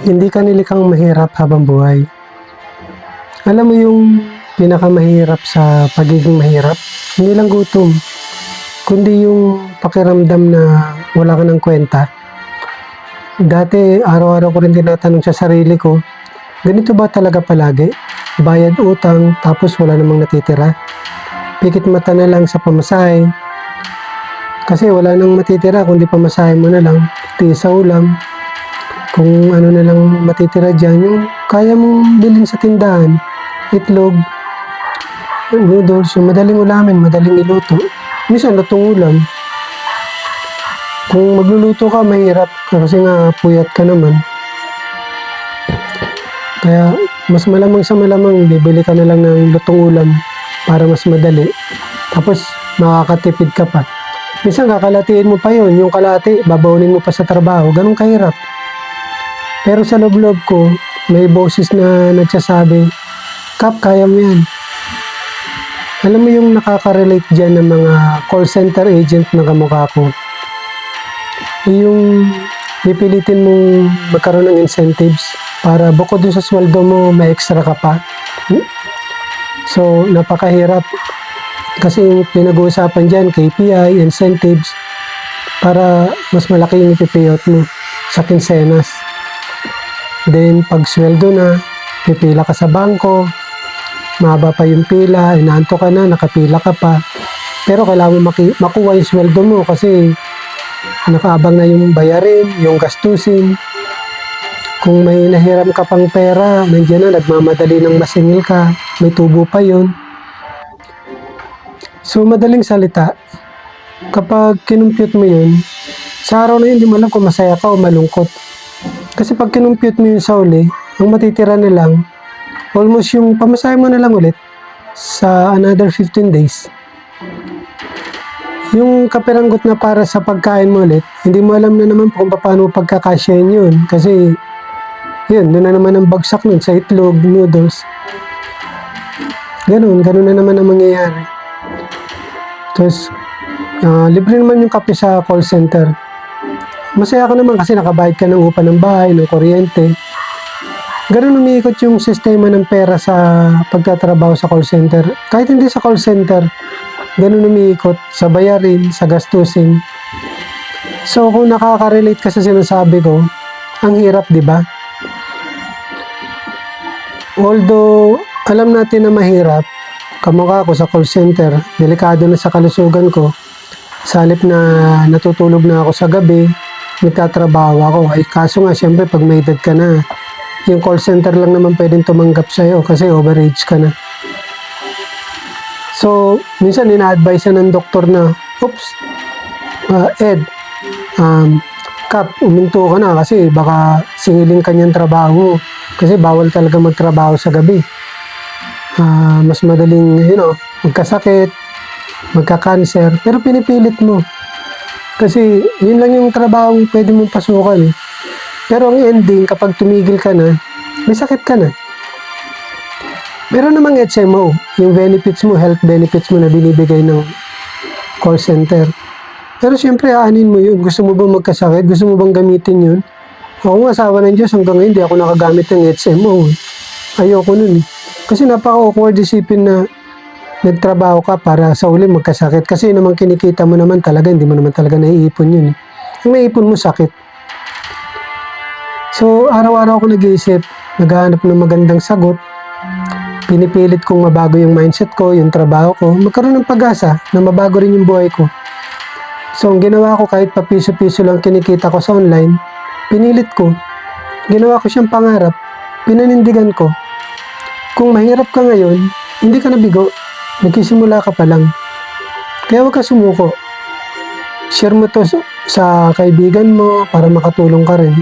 Hindi ka nilikhang mahirap habang buhay. Alam mo yung pinakamahirap sa pagiging mahirap? Hindi lang gutom, kundi yung pakiramdam na wala ka ng kwenta. Dati, araw-araw ko rin tinatanong sa sarili ko, ganito ba talaga palagi? Bayad utang, tapos wala namang natitira. Pikit mata na lang sa pamasahe, kasi wala nang matitira kundi pamasahe mo na lang, tiis sa ulam, kung ano na lang matitira dyan, yung kaya mong bilhin sa tindahan, itlog, noodles, yung madaling ulamin, madaling iluto. Minsan, lutong ulam. Kung magluluto ka, mahirap kasi nga puyat ka naman. Kaya, mas malamang sa malamang, bibili ka na lang ng lutong ulam para mas madali. Tapos, makakatipid ka pa. Minsan, kakalatiin mo pa yon, yung kalati, babaunin mo pa sa trabaho. Ganun kahirap. Pero sa loob-loob ko, may boses na nagsasabi, Kap, kaya mo yan. Alam mo yung nakaka-relate dyan ng mga call center agent na kamukha ko. Yung pipilitin mong magkaroon ng incentives para bukod dun sa sweldo mo, may extra ka pa. So, napakahirap. Kasi yung pinag-uusapan dyan, KPI, incentives, para mas malaki yung ipipayout mo sa kinsenas. Then, pag sweldo na, pipila ka sa bangko, mahaba pa yung pila, inaanto ka na, nakapila ka pa. Pero kailangan mo makuha yung sweldo mo kasi nakaabang na yung bayarin, yung gastusin. Kung may nahiram ka pang pera, nandiyan na, nagmamadali ng masingil ka, may tubo pa yun. So, madaling salita, kapag kinumpute mo yun, sa araw na yun, di mo alam kung masaya ka o malungkot. Kasi pag kinumpute mo yun sa uli, ang matitira na lang, almost yung pamasahe mo na lang ulit sa another 15 days. Yung kapiranggot na para sa pagkain mo ulit, hindi mo alam na naman kung paano pagkakasyahin yun. Kasi, yun, doon na naman ang bagsak nun sa itlog, noodles. Ganun na naman ang mangyayari. Tapos, libre naman yung kape sa call center. Masaya ka naman kasi nakabayad ka ng upa ng bahay, ng kuryente. Ganun umiikot yung sistema ng pera sa pagtatrabaho sa call center. Kahit hindi sa call center, ganun umiikot sa bayarin, sa gastusin. So kung nakaka-relate ka sa sinasabi ko, ang hirap, di ba? Although alam natin na mahirap, kamukha ko sa call center, delikado na sa kalusugan ko. Sa halip na natutulog na ako sa gabi, nagtatrabaho ako. Ay kaso nga, siyempre pag may edad ka na, yung call center lang naman pwedeng tumanggap sa'yo kasi overage ka na. So, minsan ina-advise ng doktor na, Ed, Kap, uminto ka na kasi baka singilin ka niyang trabaho kasi bawal talaga magtrabaho sa gabi. Mas madaling, magkasakit, magka-cancer, pero pinipilit mo. Kasi yun lang yung trabaho pwede mong pasukan. Pero ang ending, kapag tumigil ka na, may sakit ka na. Meron namang HMO, yung benefits mo, health benefits mo na binibigay ng call center. Pero siyempre, aanin mo yun. Gusto mo bang magkasakit? Gusto mo bang gamitin yun? Ako nga, asawa ng Diyos, hanggang ngayon, hindi ako nakagamit ng HMO. Ayoko nun eh. Kasi napaka-awkward isipin na nagtrabaho ka para sa uli magkasakit. Kasi yun naman kinikita mo naman talaga, hindi mo naman talaga naiipon yun eh. Yung naiipon mo, sakit. So, araw-araw ako nag-iisip, naghahanap ng magandang sagot. Pinipilit kong mabago yung mindset ko, yung trabaho ko. Magkaroon ng pag-asa na mabago rin yung buhay ko. So, ang ginawa ko kahit pa piso-piso lang kinikita ko sa online, pinilit ko. Ginawa ko siyang pangarap, pinanindigan ko. Kung mahirap ka ngayon, hindi ka nabigo. Nagsisimula ka pa lang. Kaya huwag ka sumuko. Share mo to sa kaibigan mo para makatulong ka rin.